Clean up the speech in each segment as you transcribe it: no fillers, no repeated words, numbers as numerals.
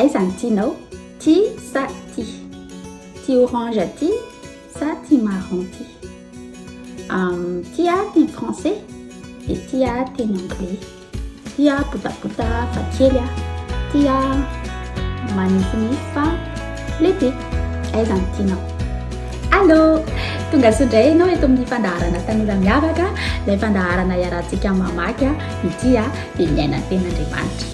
aiza ny tianao? Ty sa ty? Ty orange ty sa ty marron ty? Ty teny français dia ty teny anglais. Ty botabota fa kely ty manifinify fa lehibe. Aiza ny tianao? Allô, tonga sondray ianao eto amin'ny fandaharana tanora miavaka, ilay fandaharana iarahantsika mamaky ity dia miaina ny ten'Andriamanitra.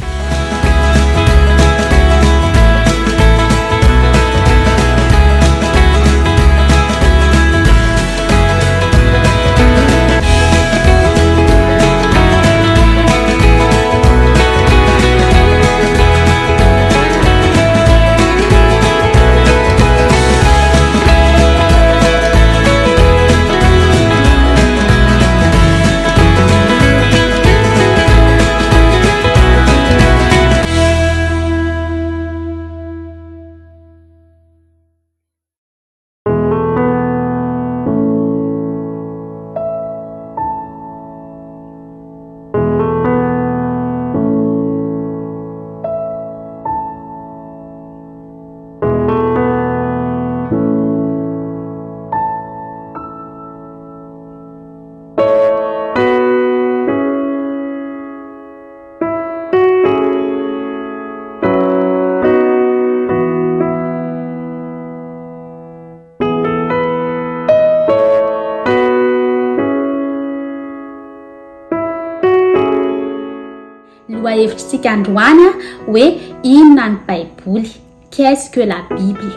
Lohahevitritsika androany hoe inona ny Baiboly? Qu'est-ce que la Bible?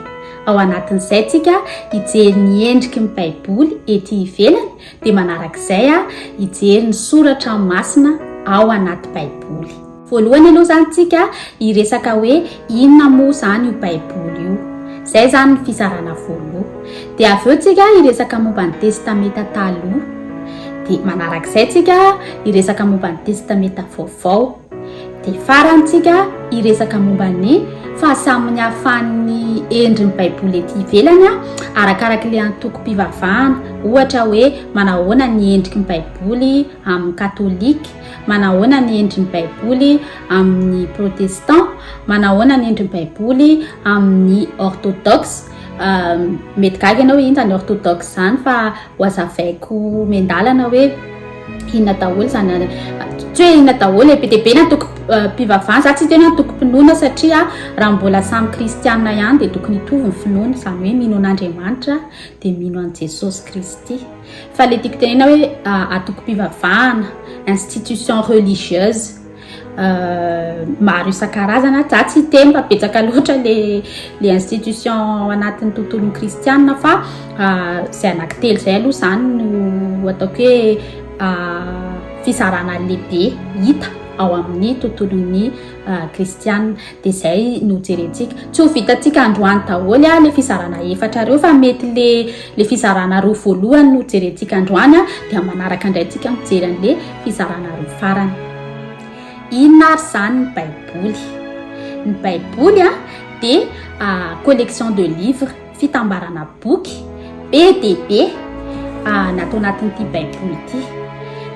Ao anatin'izay tsika hijery ny endriky ny Baiboly ety ivelany dia manarak'izay hijery ny soratra masina ao anaty Baiboly. Voalohany aloha zany tsika hiresaka hoe inona moa zany io Baiboly io? Zay zany ny fizarana voaloha. Dia avy eo tsika hiresaka momba ny testameta taloha. Dia manarak'izay tsika hiresaka momba ny testameta vaovao. Dia farantsika hiresaka momba ny fahasamihafan'ny endrin'ny Baiboly ety ivelany arakarak'ilay antoko-pivavahana. Ohatra hoe manahoana ny endriky ny Baiboly amin'ny katolika, manahoana ny endrin'ny Baiboly amin'ny protestant, manahoana ny endrin'ny Baiboly amin'ny orthodoxe. Mety gaga ianao inona ny orthodoxe zany fa hoazavaiko mendalana hoe inona daholo zany, tsy hoe inona daholo be dia be ny antoko-pivavahana. Za tsy tena antoko-pinoana satria raha mbola samy kristianina ihany dia tokony hitovy ny finoana, izany hoe mino an'Andriamanitra dia mino an' Jesosy Kristy. Fa ilay tiako tenena hoe antoko-pivavahana, institution religieuse maro isan-karazana. Za tsy teny fa betsaka loatra le institution anatin'ny tontolon'ny kristianina fa izay anankitelo izay aloha zany no ataoko hoe fizarana lehibe hita ao amin'ny tontolon'ny kristianina. Dia izay no jerentsika. Tsy ho vitantsika androany daholo le fizarana efatra reo fa mety le fizarana roa voalohany no jerentsika androany dia manaraka indrayntsika mijery an'le fizarana roa farany. Inona ary zany ny Baiboly? Ny Baiboly dia collection de livres, fitambarana boky be dia be natao anatin'ity Baiboly ity.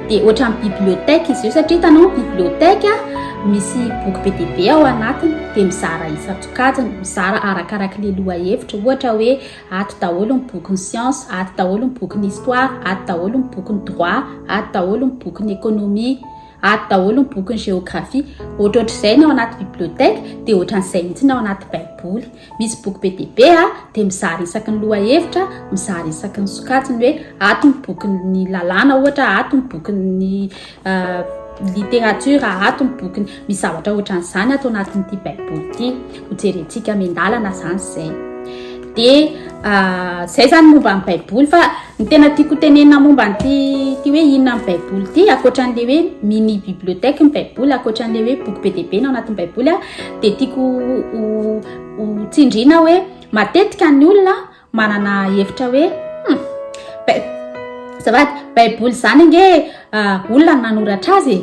Dia ohatran'ny biblioteka izy io satria hitanao biblioteka misy boky be dia be ao anatiny dia mizara isan-tsokajiny, mizara arakarak'ilay lohahevitra. Ohatra hoe ato daholo ny boky ny science, ato daholo ny boky ny histoire, ato daholo ny boky ny droit, ato daholo ny boky ny économie, ato daholo ny boky ny géographie. Ohatrohatr'izay ny ao anaty biblioteka dia ohatran'izay mihitsy ny ao anaty Baiboly. Misy boky be dia be dia mizara isaky ny lohahevitra, mizara isaky ny sokajiny hoe ato ny boky ny lalàna ohatra, ato ny boky ny littérature, ato ny boky misy zavatra ohatran'izany atao anatin'ity Baiboly ity. Hojerentsika mendalana zany izay. Dia zay zany momba ny Baiboly. Fa ny tena tiako tenena momba ny ty hoe inona ny Baiboly ity, akoatran'ilay hoe mini biblioteka ny Baiboly, akoatran'ilay hoe boky be dia be ny ao anatin'ny Baiboly dia tiako ho tsindriana hoe matetika ny olona manana hevitra hoe zavady Baiboly zany ange olona nanoratra azy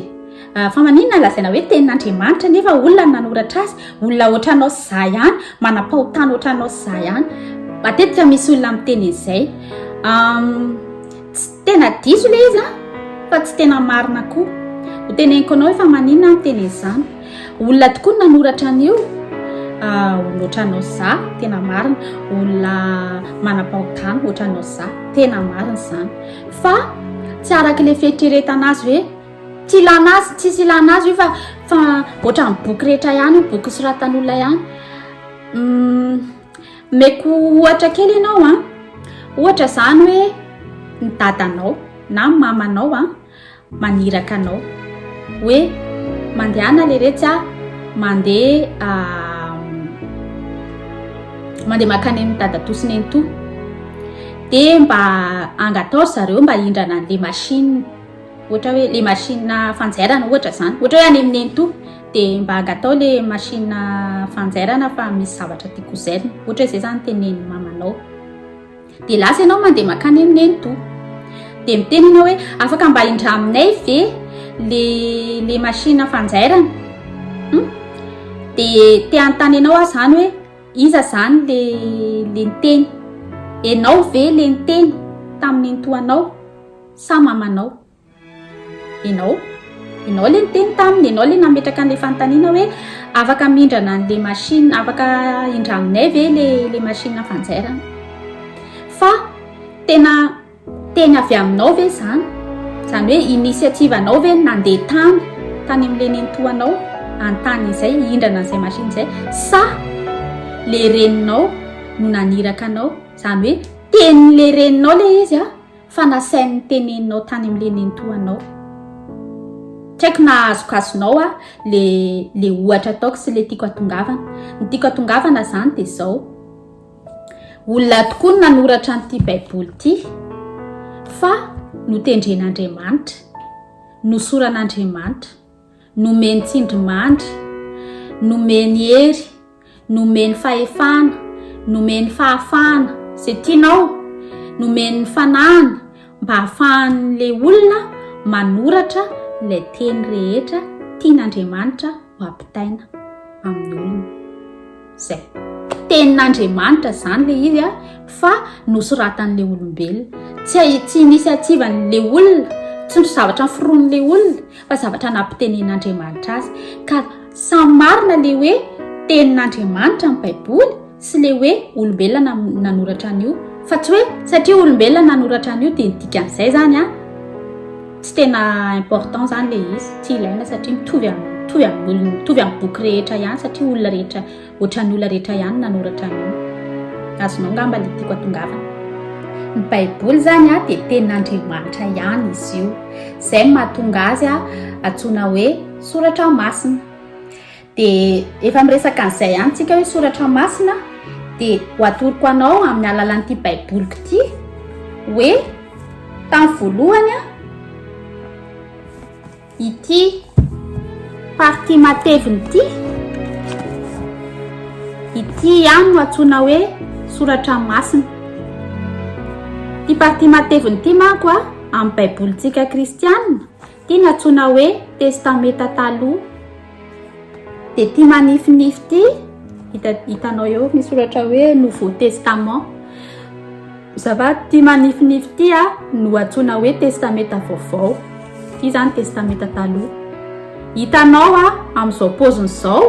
fa maninona lazaina hoe tenin'Andriamanitra nefa olona nanoratra azy, olona ohatranao sy za ihany, manam-pahotana ohatranao sy za ihany. Matetika misy olona miteny izay. Tsy tena diso ilay izy fa tsy tena marina koa. Ho teneniko anao hoe fa maninona miteny izany? Olona tokoa nanoratra an'io. olona ohatranao za tena marina, olona manam-pahotana ohatranao za tena marina zany, fa tsy araka le fieritreretana azy hoe tsy ilana azy, tsisy ilana azy io fa ohatran'ny boky rehetra ihany, boky soratan'olona ihany. Meko ohatra kely ianao ohatra zany hoe ny dadanao na mamanao maniraka anao hoe mandehana le retsy mandeha makany amin'ny dadatosiny eny to, de mba angatao zareo mba hindrana an'le machine, ohatra hoe le machine fanjairana ohatra zany, ohatra hoe any amin'ny eny to de mba angatao le machine fanjairana fa misy zavatra tiako zairina, ohatra hoe zay zany teneny mamanao. De lasa ianao mandeha makany amin'ny eny to, de miteny ianao hoe afaka mba hindra aminay ve le machine fanjairana. De te anontany ianao zany hoe iza zany le niteny, enao ve le niteny tamin'ny toanao sa mamanao? Enao le niteny taminy, enao le nametraka an'le fanontaniana hoe afaka mindrana an'le machine, afaka hindra aminay ve le machine fanjairana. Fa tena teny avy aminao ve zany hoe initiative anao ve nandeha tany amin'le nentoanao antany izay hindrana an'izay machine izay, sa le reninao no naniraka anao, zany hoe tenin'le reninao le izy fa nasainy teneninao tany amin'le nentoanao. Tsy haiko na azokazonao le ohatra ataoko sy le tiako atongavana. Ny tiako atongavana zany de zao: olona tokoa no nanoratra an'ity baiboly ity, fa notendren'Andriamanitra, nosoran'Andriamanitra, nomeny tsindrimandry, nomeny hery, nomeny fahefana, nomeny fahafana zay tianao, nomeny fanahana mba hahafahan'le olona manoratra ilay teny rehetra tian'Andriamanitra ho ampitaina amin'ny olona. Zay tenin'Andriamanitra zany le izy fa nosoratan'le olombelona, tsy initiativan'le olona, tsy zavatra firon'le olona fa zavatra nampitenen'Andriamanitra azy. Ka samy marina le hoe tenin'Andriamanitra ny baiboly sy le hoe olombelona nanoratra an'io, fa tsy hoe satria olombelona nanoratra an'io de dikan'izay zany tsy tena important zany le izy, tsy ilaina satria mitovy amin'ny boky rehetra ihany, satria olona rehetra ohatran'ny olona rehetra ihany nanoratra an'io. Azonao ngamba le tiako atongavana. Ny baiboly zany de tenin'Andriamanitra ihany izy io, zay mahatonga azy antsoina hoe soratra masina. De efa miresaka an'izay ihany tsika hoe soratra masina, de ho atoroko anao amin'ny alalan'ity baiboliko ity hoe tamin'ny voalohany ity partie mateviny ity ihany no antsoina hoe soratra masina. Ty partie mateviny ity manko amin'ny baibolitsika kristianina ty no antsoina hoe testameta taloha. De ty manifinify ity hitanao eo misoratra hoe nouveau testament, zava ty manifinify ity no antsoina hoe testameta vaovao. Ty zany testameta taloha. Hitanao amin'izao paoziny zao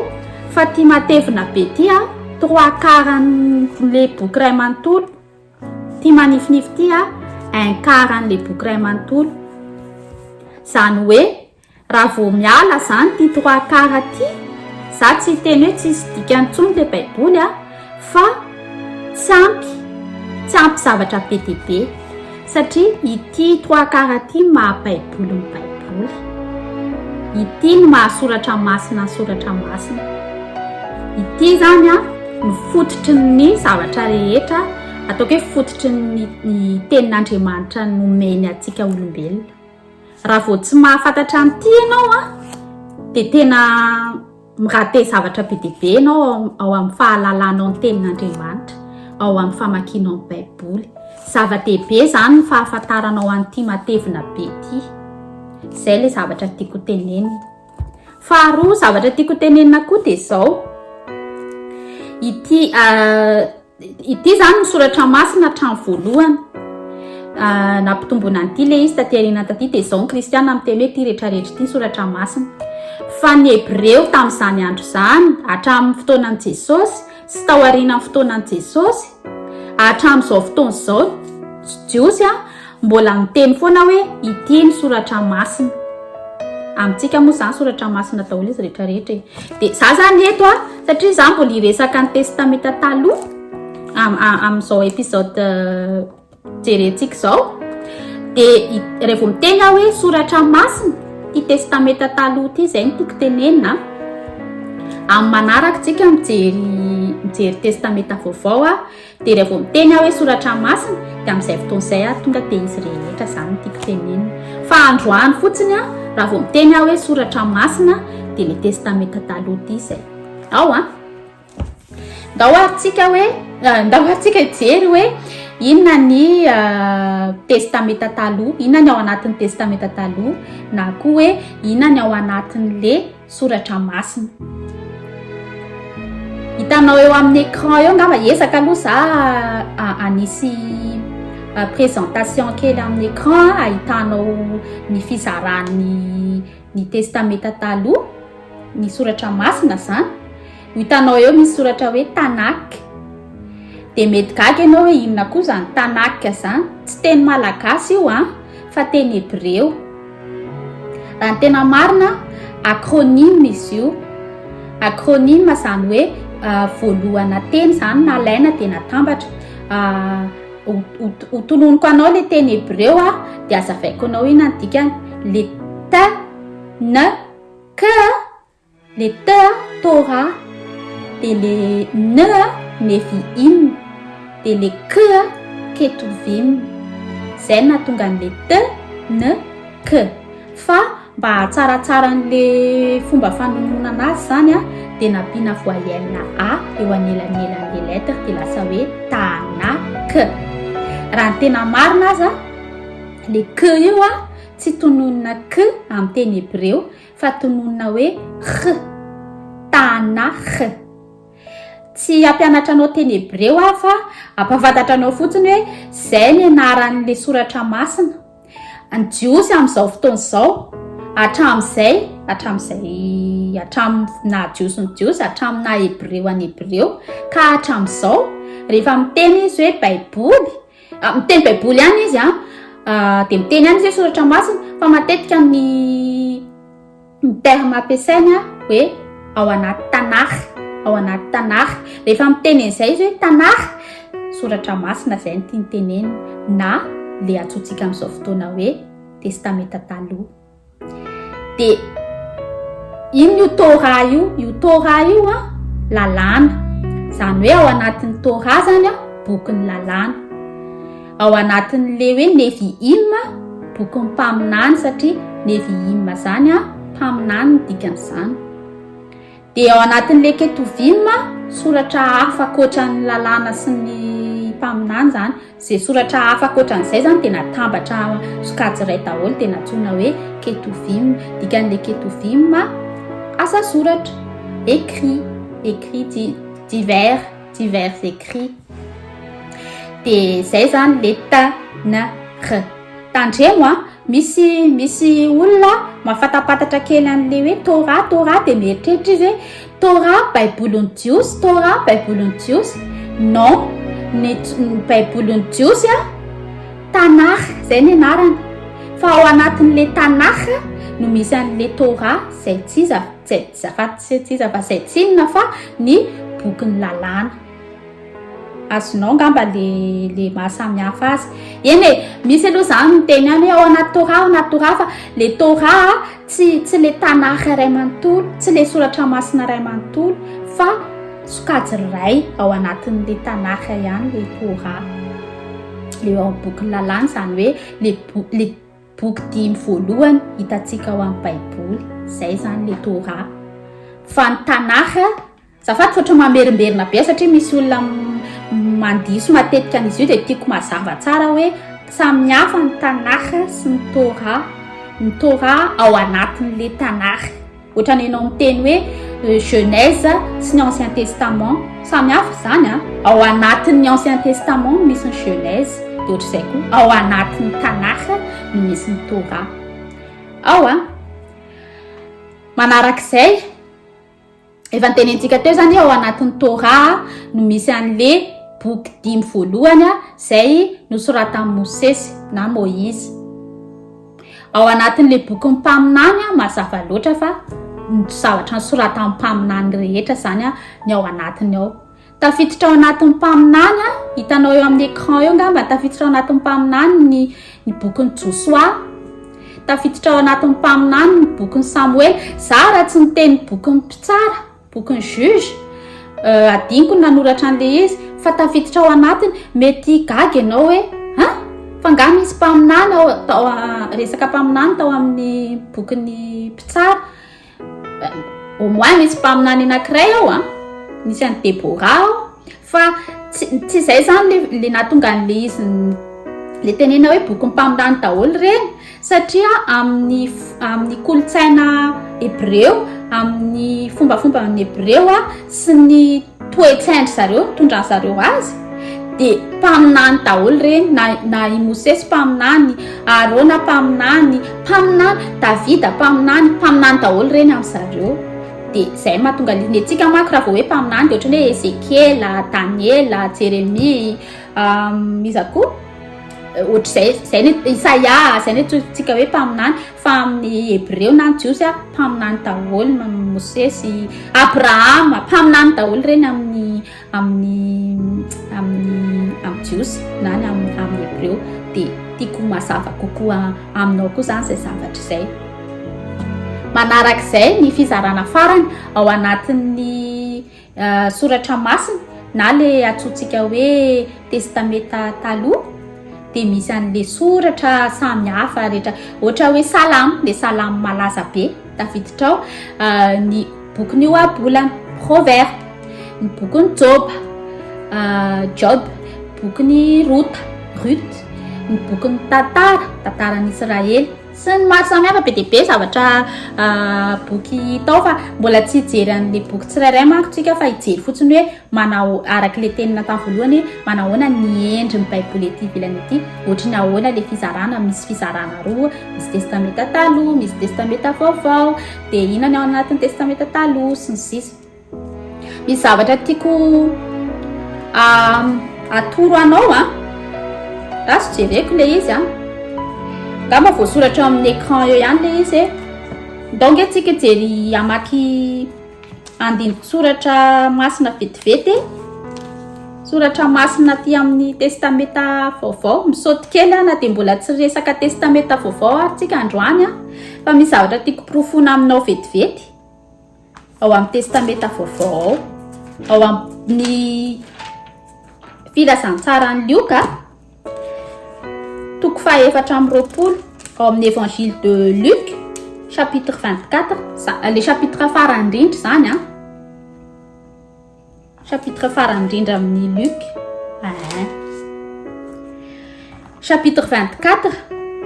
fa ty matevina be ty 3/4 le boky ray manontolo, ty manifinify ty 1/4 le boky ray manontolo. Zany hoe raha vao miala zany ty 3/4 ty, za tsy teny hoe tsisy dikany intsony le baiboly fa tsy ampy zavatra be dia be, satria ity 3/4 ty maha baiboly ny baiboly, ity no mahasoratra masina ity zany no fototry ny zavatra rehetra, ataoko hoe fototry ny tenin'Andriamanitra nomeny atsika olombelona. Raha vao tsy mahafantatra an'ity ianao de tena miraté zavatra be dia be ianao ao amin'ny fahalalanao ny tenin'Andriamanitra, ao amin'ny famakianao ny baiboly. Zava-dehibe zany ny fahafantaranao an'ity matevina be ity. Zay le zavatra tiako tenenina. Faharoa zavatra tiako tenenina koa de zao: ity zany ny soratra masina hatramin'ny voalohany, nampitombona an'ity le izy taty aoriana taty, de zao ny kristianina miteny hoe ty rehetrarehetra ity soratra masina. fa ny Hebreo tamin'izany andro zany hatramin'ny fotoanan'i Jesosy sy tao aorianan'ny fotoanan'i Jesosy hatramin'izao fotoana izao jiosy mbola miteny foana hoe ity ny soratra masina. Amintsika moa zany soratra masina daholo izy rehetrarehetra. Dia za zany eto satria za mbola hiresaka ny testamenta taloha amin'izao episode jerentsika izao. Dia rehefa miteny hoe soratra masina ty testamenta taloha ty zay no tiako tenenina. Amin'ny manaraka tsika mijery testamenta vaovao dia rehefa miteny hoe soratra masina dia amin'izay fotoan'izay tonga dia izy rehetra zany no tiako tenenina. Fa androany fotsiny raha vao miteny hoe soratra masina dia le testamenta taloha ty zay. Ndao atsika hijery hoe inona ny testamenta taloha, inona ny ao anatin'ny testamenta taloha na koa hoe inona ny ao anatin'le soratra masina. Hitanao eo amin'ny écran eo ngamba ezaka aloha za anisy présentation kely amin'ny écran ahitanao ny fizaran'ny testamenta taloha, ny soratra masina zany. Hitanao eo misy soratra hoe Tanak. Dia mety gaga ianao hoe inona koa zany Tanak zany, tsy teny malagasy io fa teny Hebreo. Raha ny tena marina acronyme izy io. Acronyme zany hoe voalohana teny zany nalaina dia natambatra. Hotononiko anao le teny Hebreo dia azavaiko anao ina ny dikany. Le T, N, K, le T Torah, dia le N Nevi'im, dia le K Ketuvim. Zay nahatonga an'le T, N, K. Fa mba hatsaratsara an'le fomba fanomona azy zany dia nampiana voyelle A eo anelanelan'le lettre dia lasa hoe Tanak. Raha ny tena marina azy le K io tsy tononina K amin'ny teny Hebreo fa tononina hoe H, Tanakh. Tsy ampianatra anao teny Hebreo fa ampafantatra anao fotsiny hoe zay ny anaran'le soratra masina. Ny jiosy amin'izao fotoana izao hatramin'izay na jiosy ny jiosy hatramin'ny na Hebreo any Hebreo ka hatramin'izao rehefa miteny izy hoe baiboly, miteny baiboly ihany izy dia miteny ihany izy hoe soratra masina, fa matetika ny terme ampiasainy hoe ao anaty Tanakh. Rehefa miteny an'izay izy hoe Tanakh, soratra masina zay no tiany teneny na le atsotsika amin'izao fotoana hoe testamenta taloha. Dia ino io Torah io lalàna. Zany hoe ao anatin'ny Torah zany bokin'ny lalàna. Ao anatin'le hoe Nevi'im bokin'ny mpaminany satria Nevi'im zany mpaminany ny dikan'izany. Dia ao anatin'le Ketuvim soratra hafa ankoatran'ny lalàna sy ny mpaminany zany. Zay soratra hafa ankoatran'izay zany dia natambatra sokajy iray daholo dia natsoina hoe Ketuvim. Dikan'le Ketuvim asa soratra, écrit divers écrits. Dia zay zany le Tanakh. Tandremo misy olona mafatapatatra kely an'le hoe Torah dia mieritreritra izy hoe Torah baibolon'ny jiosy. Non, ny baibolon'ny jiosy Tanakh zay ny anarany. Fa ao anatin'le Tanakh no misy an'le Torah zay tsy inona fa ny bokin'ny lalàna. Azonao ngamba le mahasamihafa azy. Eny misy aloha zany miteny any ao anaty Torah fa le Torah tsy le Tanakh iray manontolo, tsy le soratra masina iray manontolo fa sokajy iray ao anatin'le Tanakh ihany le Torah. Le ao bokin'ny lalàna zany hoe le boky 10 voalohany hitantsika ao amin'ny baiboly. Zay zany le Torah. Fa ny Tanakh zafady foatra mamerimberina be satria misy olona mandiso matetika an'izy io dia tiako mazava tsara hoe samihafa ny Tanakh sy ny Torah. Ny Torah ao anatin'le Tanakh. Ohatrany ianao miteny hoe Genèse sy ny Ancien Testament, samihafa zany ao anatin'ny Ancien Testament misy ny Genèse, dia ohatr'izay koa ao anatin'ny Tanakh no misy ny Torah. Manarak'izay efa nitenentsika teo zany ao anatin'ny Torah no misy an'le boky 5 voalohany zay nosoratan'i Mosesy na Moïse. Ao anatin'le boky mpaminany mazava loatra fa zavatra nosoratan'ny mpaminany rehetra zany ny ao anatiny ao. Tafiditra ao anatin'ny mpaminany hitanao eo amin'ny écran eo ngamba tafiditra ao anatin'ny mpaminany ny bokin'ny Joshua, tafiditra ao anatin'ny mpaminany ny bokin'ny Samuel. Raha tsy niteny bokin'ny mpitsara, bokin'ny juge adiniko nanoratra an'le izy fa tafiditra ao anatiny. Mety gaga ianao hoe fa nga misy mpaminany resaka mpaminany tao amin'ny bokin'ny mpitsara, au moins misy mpaminany anankiray ao nisy an'i Deborah fa tsy zay zany le nahatonga an'le izy le tenena hoe boky mpaminany daholo reny, satria amin'ny kolotsaina hebreo, amin'ny fombafomba amin'ny hebreo sy ny toetsaindry zareo tondran zareo azy de mpaminany daholo reny, na i Mosesy mpaminany, Arona mpaminany, Davida mpaminany daholo reny amin'ny zareo. De zay mahatonga ny antsika manko raha vao hoe mpaminany de ohatrany hoe Ezekiela, Daniela, Jeremia, iza koa ohatr'izay ny Isaia, zay ny tsika hoe mpaminany. Fa amin'ny hebreo na ny jiosy mpaminany daholo, Mosesy, Abraham mpaminany daholo reny amin'ny jiosy na ny amin'ny hebreo. De tiako mazava kokoa aminao koa zany zay zavatra izay. Manarak'izay ny fizarana farany ao anatin'ny soratra masina na le atsotsika hoe testameta taloha de misy an'le soratra samy hafa rehetra, ohatra hoe salamo, le salamo malaza be tafiditra ao, ny bokin'ny oabolana proverbe, ny bokin'ny Job, bokin'ny Rut, ny bokin'ny tantaran'i Israely sy ny maro samy hafa be dia be zavatra boky tao fa mbola tsy hijery an'le boky tsirairay manko tsika fa hijery fotsiny hoe manao arak'le tenina tamin'ny voalohany manahoana ny endrin'ny baiboly ety ivelany ety, ohatra ny ahoana le fizarana, misy fizarana roa, misy testameta taloha, misy testameta vaovao, de inona ao anatin'ny testameta taloha sy ny sisa. Misy zavatra tiako atoro anao raha sy jereko le izy ngamba voasoratra amin'ny écran eo ihany le izy donc antsika jery amaky andiniko soratra masina vetivety, soratra masina aty amin'ny testameta vaovao. Misaoty kely na de mbola tsy resaka testameta vaovao atsika androany fa misy zavatra tiako porofona aminao vetivety ao amin'ny testameta vaovao ao amin'ny filazantsarany Lioka toko faha-efatra amby roapolo ao amin'ny évangile de Luc chapitre 24, le chapitre farany indrindra zany chapitre farany indrindra amin'ny Luc chapitre 24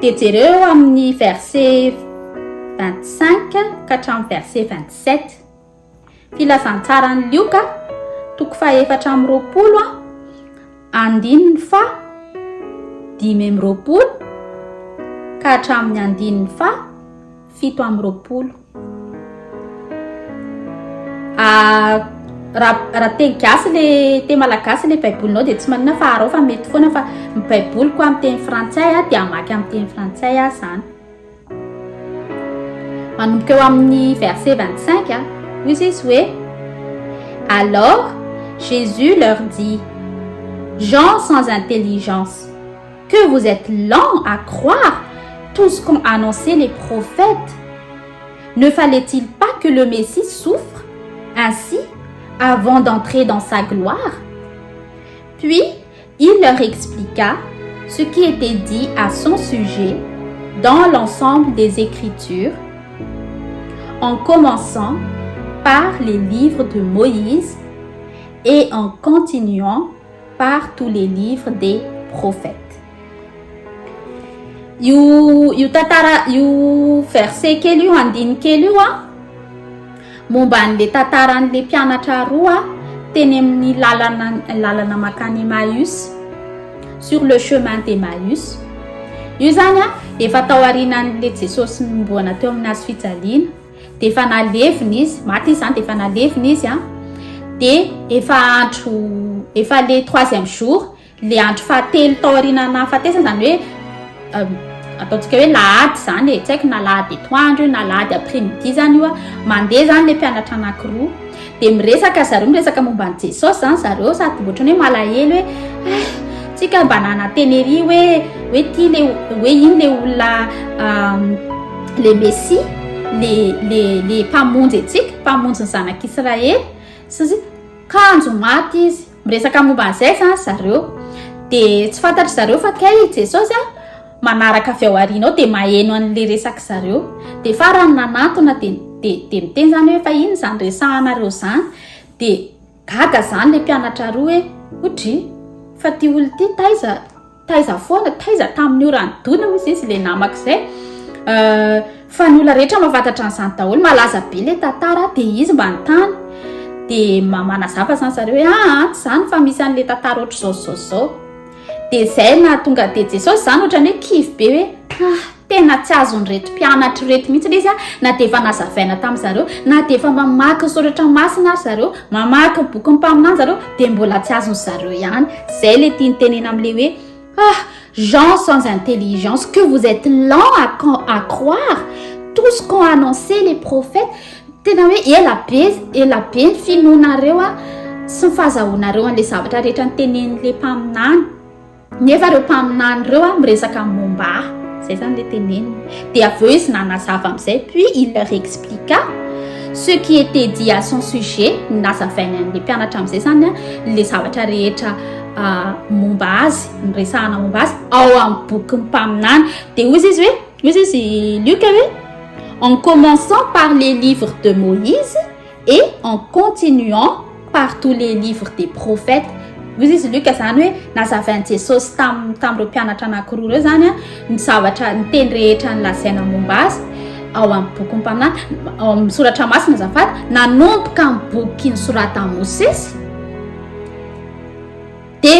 de jereo amin'ny verset 25 ka hatramin'ny verset 27. Filazantsarany Lioka toko faha-efatra amby roapolo andininy fa 5 amby roapolo ka hatramin'ny andininy fa 7 amby roapolo. Raha teny gasy le teny malagasy le baibolinao de tsy manina fa arao fa mety foana fa ny baiboliko amin'ny teny frantsay de amaky amin'ny teny frantsay zany. Manomboka eo amin'ny verset 25 izy hoe alors Jésus leur dit: gens sans intelligence, que vous êtes lents à croire tout ce qu'ont annoncé les prophètes. Ne fallait-il pas que le Messie souffre ainsi avant d'entrer dans sa gloire? Puis il leur expliqua ce qui était dit à son sujet dans l'ensemble des Écritures, en commençant par les livres de Moïse et en continuant par tous les livres des prophètes. Io verset kely io, andiny kely io momba an'le tantaran'le mpianatra roa teny amin'ny lalana makany Emmaüs, sur le chemin d'Emmaüs. Io zany efa tao aorinan'le Jesosy nimboana teo amin'ny hazo fijaliana de efa nalevina izy maty izy zany de efa nalevina izy de efa le 3e jour le andro fahatelo tao aorinana fahatesana zany hoe ataontsika hoe lahady zany tsy haiko na lahady atoandro na lahady après midi zany io mandeha zany le mpianatra anankiroa de miresaka momba ny Jesosy zany zareo sady ohatrany hoe malahelo hoe tsika mba nanatenery hoe ty le hoe iny le olona le Messie le mpamonjy antsika mpamonjy ny zanak'Israely sy kanjo maty izy miresaka momba an'izay zany zareo de tsy fantatry zareo fa kay Jesosy manaraka avy ao aoriana ao de maheno an'le resaka zareo de farany nanantona de miteny zany hoe fa ino zany resahanareo zany de gaga zany le mpianatra roa hoe odry fa ty olo ty taiza foana taiza tamin'ny orandona izy izy le namako zay fa ny olona rehetra mahafantatra an'izany daholo malaza be le tantara de izy mba nitany de manazava zany zareo hoe tsy zany fa misy an'le tantara ohatry zao de zay na tonga de Jesosy zany ohatrany hoe kivy be hoe tena tsy azony reto mpianatra reto mihitsy izy na de efa nazavaina tamin'ny zareo na de efa mamaky soratra masina zareo mamaky boky mpaminany zareo de mbola tsy azony zareo ihany zay le tiany tenena am'le hoe gens sans intelligence que vous êtes lents à croire tout ce qu'ont annoncé les prophètes tena hoe ela be ny finoanareo sy ny fahazahoanareo an'le zavatra rehetra ny tenen'le mpaminany nefa reo mpaminany reo miresaka momba zay zany le teneniny de aveo izy nanazava am'izay puis il leur expliqua ce qui était dit à son sujet nazavainy an'le mpianatra am'izay zany le zavatra rehetra momba azy miresahana momba azy ao amin'ny boky mpaminany de ozy izy Luc hoe en commençant par les livres de Moïse et en continuant par tous les livres des prophètes ozy izy Luc zany hoe nazavainy Jesosy tamin'ireo mpianatra anankiroa reo zany ny zavatra ny teny rehetra ny lazaina momba azy ao amin'ny boky mpaminany ao amin'ny soratra masina zafady nanomboka amin'ny boky nisorata Mosesy de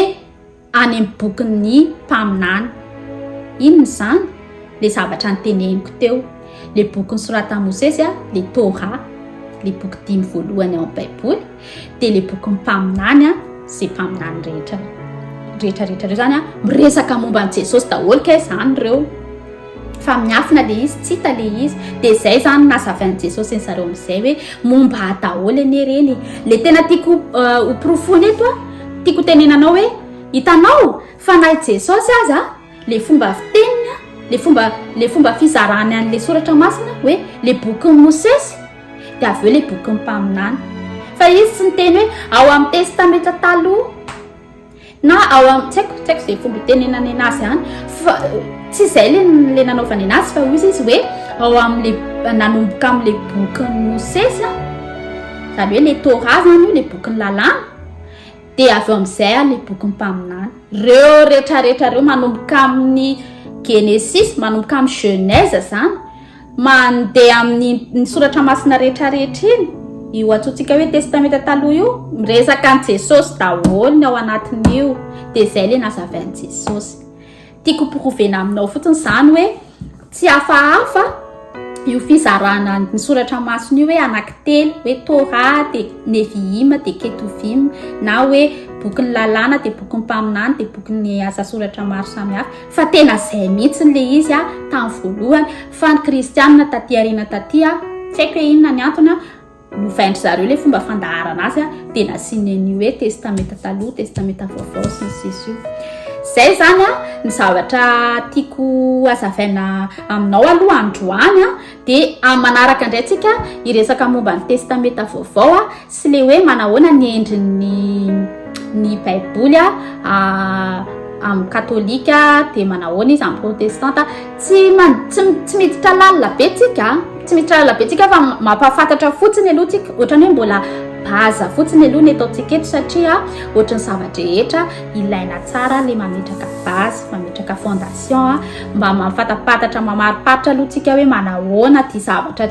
any amin'ny bokin'ny mpaminany inona zany le zavatra nyteneniko teo le boky nisorata Mosesy le Torah le boky 10 voalohany ao amin'ny Baiboly de le boky mpaminany zay mpaminany rehetra zany miresaka momba ny Jesosy daholo kay zany reo fa miafina le izy tsy hita le izy de zay zany nazavainy Jesosy ny zareo am'izay hoe momba daholo ane reny le tena tiako hoprofony eto tiako tenenanao hoe hitanao fa nay Jesosy azy le fomba fiteniny le fomba fizarany an'le soratra masina hoe le boky Mosesy de aveo le boky mpaminany fa izy tsy niteny hoe ao amin'ny testamenta taloha na ao amin'ny tsy haiko zay fomba itenenany anazy any fa tsy zay le nanaovany anazy fa izy hoe ao amin'le nanomboka amin'le bokin'ny Mosesy zany hoe le Torah zany le bokin'ny lalàna de aveo amin'izay le bokin'ny mpaminany reo rehetrarehetra reo manomboka amin'ny Genesis manomboka amin'ny Genèse zany mandeha amin'ny soratra masina rehetrarehetra iny io atsotsika hoe testamenta taloha io miresaka ny Jesosy daholo ny ao anatin'io de zay le nazavainy Jesosy tiako provena aminao fotsiny zany hoe tsy hafahafa io fizarana ny soratra masina io hoe anankitelo hoe Torah de Neviima de Ketuvim na hoe bokin'ny lalàna de bokin'ny mpaminany de bokin'ny asa soratra maro samihafa fa tena zay mihitsy le izy tamin'ny voalohany fa ny kristianina taty aoriana taty tsy haiko hoe inona ny antony novaindry zareo le fomba fandaharana azy de nasiany hoe testamenta taloha testamenta vaovao sy ny sisy io zay zany ny zavatra tiako azavaina aminao aloha androany de manaraka indray tsika iresaka momba ny testamenta vaovao sy le hoe manahoana ny endriny Baiboly amin'ny katolika de manahoana izy amin'ny protestanta tsy miditra lalina be tsika fa mampafantatra fotsiny aloha tsika ohatrany hoe mbola baza fotsiny aloha ny ataontsika eto satria ohatrany zavatra rehetra ilaina tsara le mametraka base mametraka fondation mba mampatapatatra mamaripatatra aloha tsika hoe manahoana ty zavatra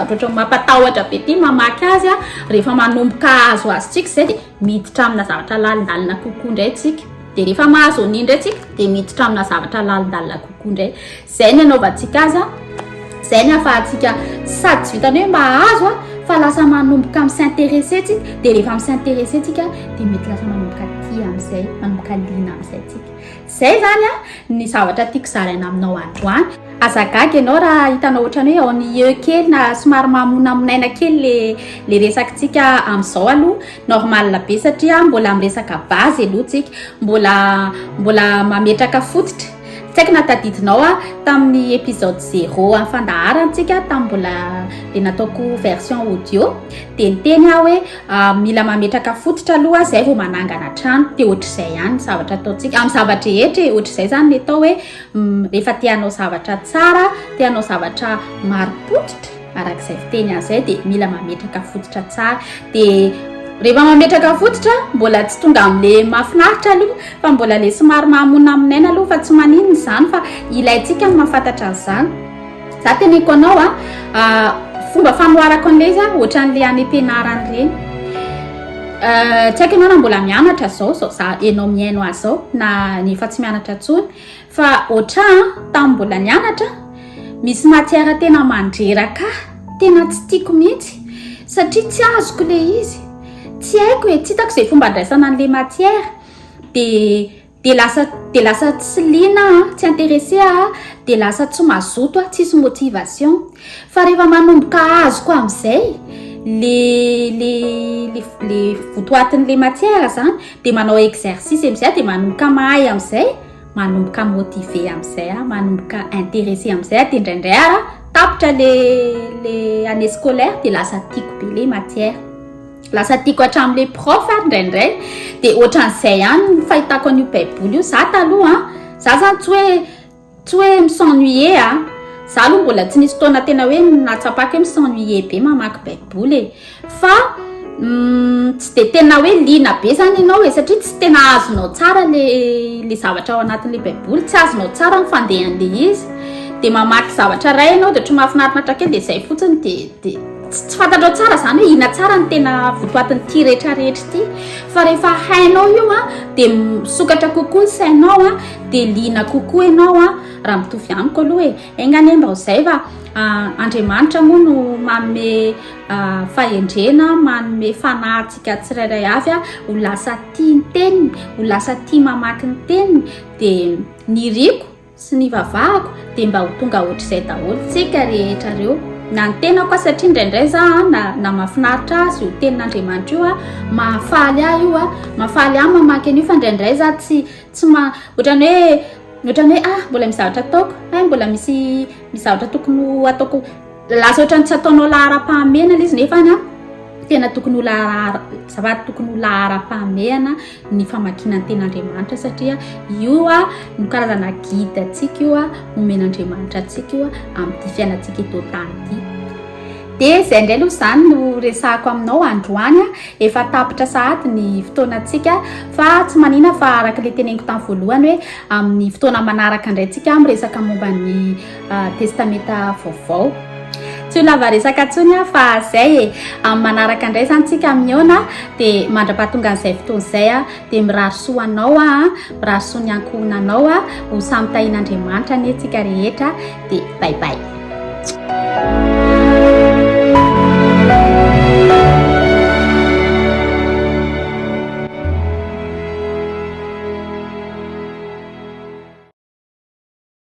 ohatrany mampatahotra be ty mamaky azy rehefa manomboka azo azy tsika zay de miditra amina zavatra lalindalina kokoa indray tsika de rehefa mahazo an'iny indray tsika de miditra amina zavatra lalindalina kokoa indray zay ny anaovantsika azy zay ny ahafahantsika sady tsy vitany hoe mahazo a fa lasa manomboka s'intéresser tsika dia rehefa s'intéresser tsika dia mety lasa manomboka tia amin'izay manomboka liana amin'izay tsika. Zay zany a ny zavatra tiako zaraina aminao androany. Azagaga ianao raha hitanao ohatrany hoe ennuyeux kely na somary mamonamonaina kely le resakintsika amin'izao aloha normal be satria mbola miresaka base aloha tsika, mbola mametraka fototra. Tsy haiko na tadidinao a tamin'ny épisode 0 amin'ny fandaharantsika tamin'ny mbola le nataoko version audio dia niteny aho hoe mila mametraka fototra aloha zay vao manangana trano dia ohatr'izay ihany zavatra ataontsika amin'ny zavatra rehetra. Ohatr'izay zany ny atao hoe rehefa tianao zavatra tsara, tianao zavatra marim-pototra arak'izay fiteny an'izay dia mila mametraka fototra tsara. Dia rehefa mametraka fototra mbola tsy tonga amin'le mahafinaritra aloha fa mbola le somary mahamonamonaina aloha fa tsy maninona izany fa ilayntsika mahafantatra an'izany. Za teneniko anao fomba fanoharako an'ilay izy ohatran'le any am-pianarana ireny. Tsy haiko ianao na mbola mianatra zao za enao miaino azy zao na nefa tsy mianatra intsony fa ohatran tamin'ny mbola nianatra misy matière tena mandreraka tena tsy tiako mihitsy satria tsy azoko le izy. Tsy haiko hoe tsy hitako izay fomba andraisana an'le matière dia lasa tsy liana tsy intéressé dia lasa tsy mazoto tsisy motivation. Fa rehefa manomboka azoko amin'izay le votoatin'le matière zany dia manao exercice amin'izay dia manomboka mahay amin'izay, manomboka motivé amin'izay, manomboka intéressé amin'izay dia indraindray tapitra le année scolaire dia lasa tiako be le matière. Lasa tiako hatramin'le prof indraindray dia ohatran'izay ihany fahitako an'io baiboly io. Za taloha za zany tsy hoe misennuyer za aloha mbola tsy nisy fotoana tena hoe natsapaka hoe misennuyer be mamaky baiboly fa tsy dia tena hoe liana be zany ianao satria tsy tena azonao tsara le zavatra ao anatin'le baiboly, tsy azonao tsara mifandehan'le izy dia mamaky zavatra ray ianao dia tsy mahafinaritra kely dia zay fotsiny dia tsy fantatrao tsara zany hoe ina tsara ny tena votoatin'ity rehetrarehetra ity. Fa rehefa hainao io dia misokatra kokoa ny sainao dia liana kokoa ianao raha mitovy amiko aloha engany mba ho zay fa Andriamanitra moa no manome fahendrena, manome fanahintsika tsirairay avy ho lasa tia ny teniny, ho lasa tia mamaky ny teniny dia ny riko sy ny vavahako dia mba ho tonga ohatr'izay daholo tsika rehetra reo. Na ny tenako satria indraindray za na mahafinaritra azy io tenin'Andriamanitra io mahafaly ahy io mahafaly ahy mamaky an'io fa indraindray za tsy ohatrany hoe mbola misy zavatra ataoko mbola misy zavatra tokony ataoko lasa ohatrany tsy ataonao lahara-pahamehana izy nefa tena tokony ho lahara-pahamehana ny famakiana ny ten'Andriamanitra satria io no karazana guide antsika io omen'Andriamanitra antsika io amin'ity fiainantsika eto tany ity. Dia izay indray aloha izany no resahako aminao androany efa tapitra sahady ny fotoanantsika fa tsy manina fa araka ilay teneniko tamin'ny voalohany hoe amin'ny fotoana manaraka indrayntsika miresaka momba ny testamenta vaovao. Tsy ho lava resaka intsony fa zay amin'ny manaraka indray zany tsika miona dia mandra-pahatonga an'izay fotoana izay dia mirarisoa anao mirarisoa ny ankohonanao ho samy tahin'Andriamanitra anie tsika rehetra dia bye bye.